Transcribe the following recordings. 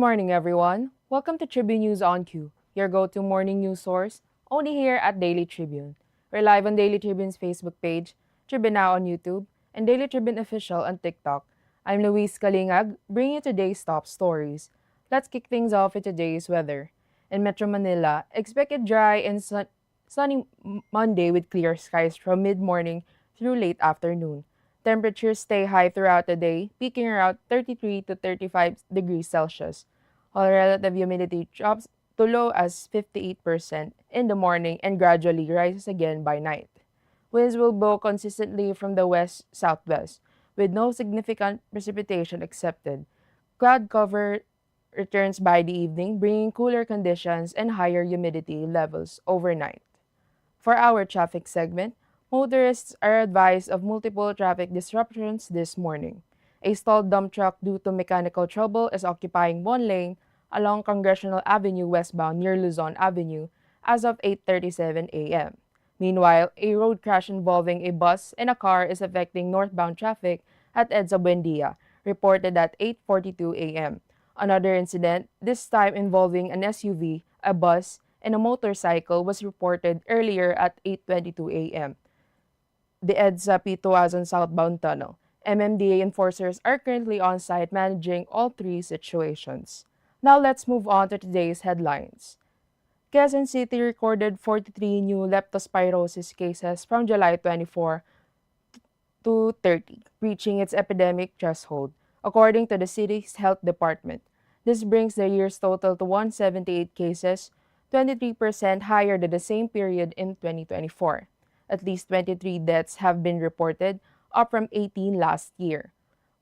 morning, everyone. Welcome to Tribune News on Q, your go-to morning news source, only here at Daily Tribune. We're live on Daily Tribune's Facebook page, Tribune Now on YouTube, and Daily Tribune Official on TikTok. I'm Luis Kalingag, bringing you today's top stories. Let's kick things off with today's weather. In Metro Manila, expect a dry and sunny Monday with clear skies from mid-morning through late afternoon. Temperatures stay high throughout the day, peaking around 33 to 35 degrees Celsius, while relative humidity drops to low as 58% in the morning and gradually rises again by night. Winds will blow consistently from the west-southwest, with no significant precipitation expected. Cloud cover returns by the evening, bringing cooler conditions and higher humidity levels overnight. For our traffic segment, motorists are advised of multiple traffic disruptions this morning. A stalled dump truck due to mechanical trouble is occupying one lane along Congressional Avenue westbound near Luzon Avenue as of 8:37 a.m. Meanwhile, a road crash involving a bus and a car is affecting northbound traffic at EDSA Buendia, reported at 8:42 a.m. Another incident, this time involving an SUV, a bus, and a motorcycle was reported earlier at 8:22 a.m. The EDSA P2000 southbound tunnel. MMDA enforcers are currently on site managing all three situations. Now let's move on to today's headlines. Quezon City recorded 43 new leptospirosis cases from July 24 to 30, reaching its epidemic threshold, according to the city's health department. This brings the year's total to 178 cases, 23% higher than the same period in 2024. At least 23 deaths have been reported, up from 18 last year.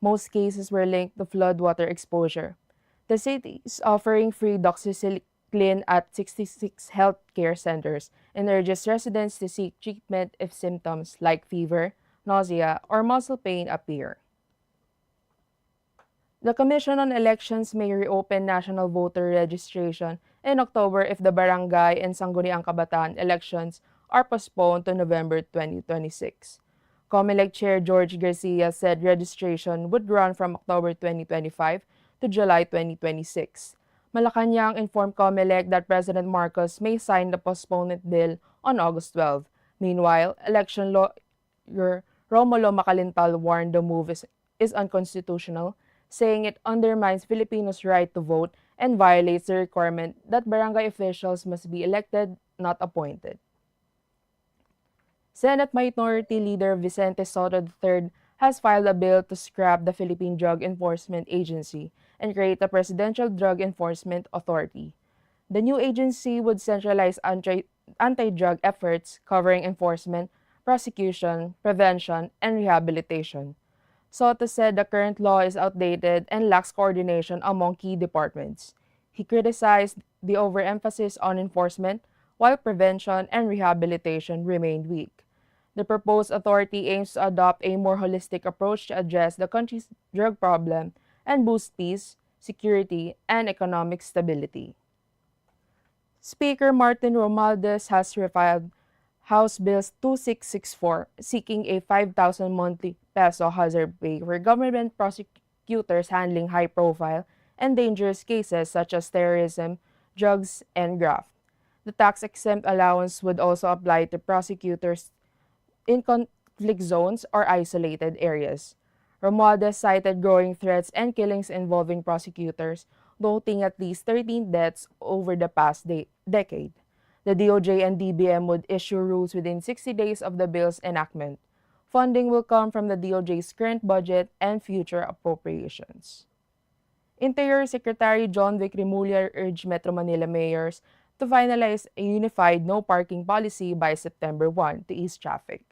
Most cases were linked to floodwater exposure. The city is offering free doxycycline at 66 healthcare centers and urges residents to seek treatment if symptoms like fever, nausea, or muscle pain appear. The Commission on Elections may reopen national voter registration in October if the barangay and Sangguniang Kabataan elections are postponed to November 2026. COMELEC Chair George Garcia said registration would run from October 2025 to July 2026. Malacanang informed COMELEC that President Marcos may sign the postponement bill on August 12. Meanwhile, election lawyer Romulo Macalintal warned the move is unconstitutional, saying it undermines Filipinos' right to vote and violates the requirement that barangay officials must be elected, not appointed. Senate Minority Leader Vicente Soto III has filed a bill to scrap the Philippine Drug Enforcement Agency and create a Presidential Drug Enforcement Authority. The new agency would centralize anti-drug efforts covering enforcement, prosecution, prevention, and rehabilitation. Soto said the current law is outdated and lacks coordination among key departments. He criticized the overemphasis on enforcement, while prevention and rehabilitation remained weak. The proposed authority aims to adopt a more holistic approach to address the country's drug problem and boost peace, security, and economic stability. Speaker Martin Romualdez has refiled House Bill 2664, seeking a 5,000 monthly peso hazard pay for government prosecutors handling high-profile and dangerous cases such as terrorism, drugs, and graft. The tax-exempt allowance would also apply to prosecutors in conflict zones or isolated areas. Romualdez cited growing threats and killings involving prosecutors, noting at least 13 deaths over the past decade. The DOJ and DBM would issue rules within 60 days of the bill's enactment. Funding will come from the DOJ's current budget and future appropriations. Interior Secretary John Vic Remulla urged Metro Manila mayors to finalize a unified no parking policy by September 1 to ease traffic.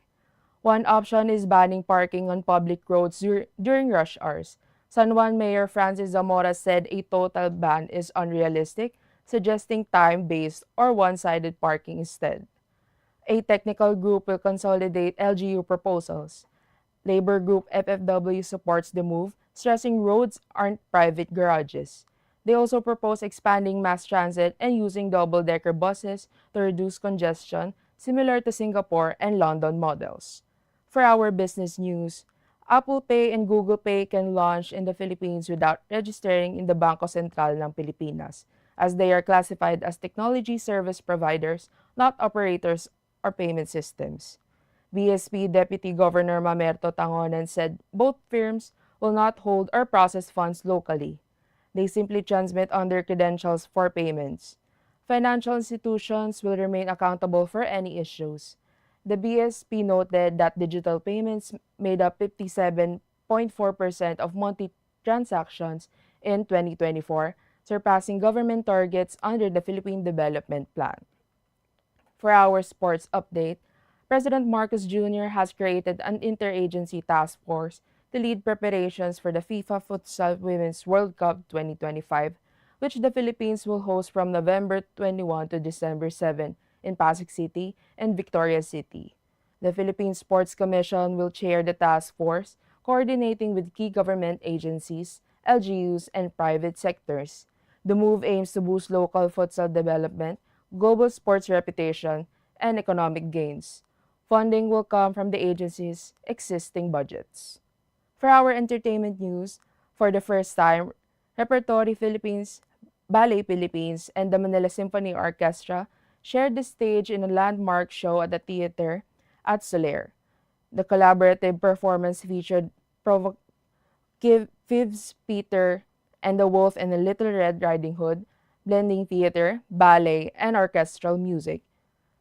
One option is banning parking on public roads during rush hours. San Juan Mayor Francis Zamora said a total ban is unrealistic, suggesting time-based or one-sided parking instead. A technical group will consolidate LGU proposals. Labor group FFW supports the move, stressing roads aren't private garages. They also propose expanding mass transit and using double-decker buses to reduce congestion, similar to Singapore and London models. For our business news, Apple Pay and Google Pay can launch in the Philippines without registering in the Bangko Sentral ng Pilipinas, as they are classified as technology service providers, not operators or payment systems. BSP Deputy Governor Mamerto Tangonen said both firms will not hold or process funds locally. They simply transmit on their credentials for payments. Financial institutions will remain accountable for any issues. The BSP noted that digital payments made up 57.4% of monthly transactions in 2024, surpassing government targets under the Philippine Development Plan. For our sports update, President Marcos Jr. has created an interagency task force to lead preparations for the FIFA Futsal Women's World Cup 2025, which the Philippines will host from November 21 to December 7 in Pasig City and Victoria City. The Philippine Sports Commission will chair the task force, coordinating with key government agencies, LGUs, and private sectors. The move aims to boost local futsal development, global sports reputation, and economic gains. Funding will come from the agency's existing budgets. For our entertainment news, for the first time, Repertory Philippines, Ballet Philippines, and the Manila Symphony Orchestra shared the stage in a landmark show at the theater at Soler. The collaborative performance featured Fibs Peter and the Wolf and the Little Red Riding Hood, blending theater, ballet, and orchestral music.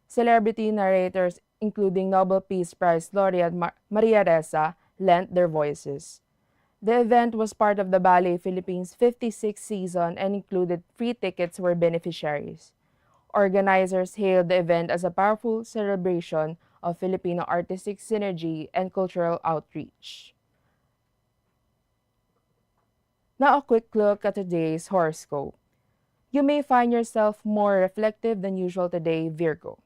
Celebrity narrators, including Nobel Peace Prize laureate Maria Ressa, lent their voices. The event was part of the Ballet Philippines' 56th season and included free tickets for beneficiaries. Organizers hailed the event as a powerful celebration of Filipino artistic synergy and cultural outreach. Now a quick look at today's horoscope. You may find yourself more reflective than usual today, Virgo.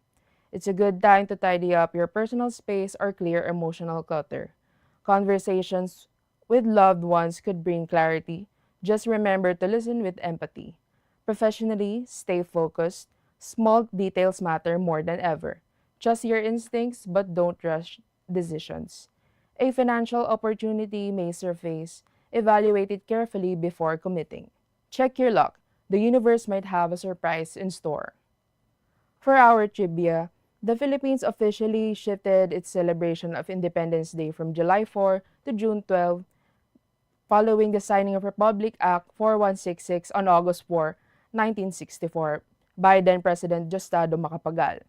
It's a good time to tidy up your personal space or clear emotional clutter. Conversations with loved ones could bring clarity. Just remember to listen with empathy. Professionally, stay focused. Small details matter more than ever. Trust your instincts but don't rush decisions. A financial opportunity may surface. Evaluate it carefully before committing. Check your luck. The universe might have a surprise in store. For our trivia, the Philippines officially shifted its celebration of Independence Day from July 4 to June 12, following the signing of Republic Act 4166 on August 4, 1964, by then President Diosdado Macapagal.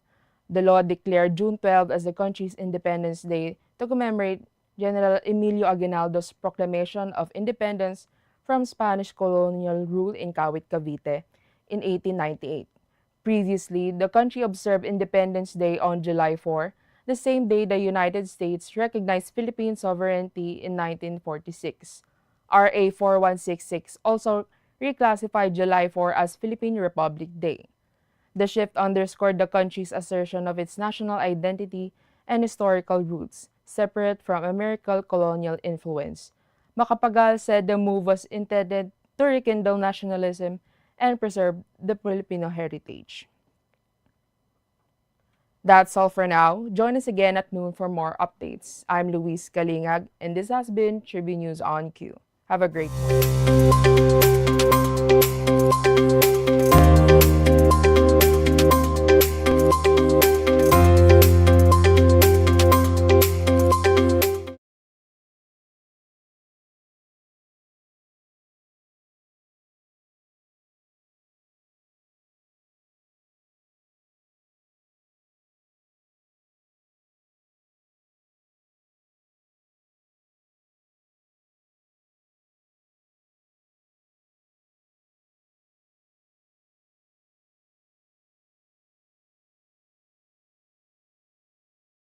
The law declared June 12 as the country's Independence Day to commemorate General Emilio Aguinaldo's proclamation of independence from Spanish colonial rule in Kawit, Cavite in 1898. Previously, the country observed Independence Day on July 4, the same day the United States recognized Philippine sovereignty in 1946. RA 4166 also reclassified July 4 as Philippine Republic Day. The shift underscored the country's assertion of its national identity and historical roots, separate from American colonial influence. Macapagal said the move was intended to rekindle nationalism and preserve the Filipino heritage. That's all for now. Join us again at noon for more updates. I'm Luis Kalingag, and this has been Tribune News on Q. Have a great one.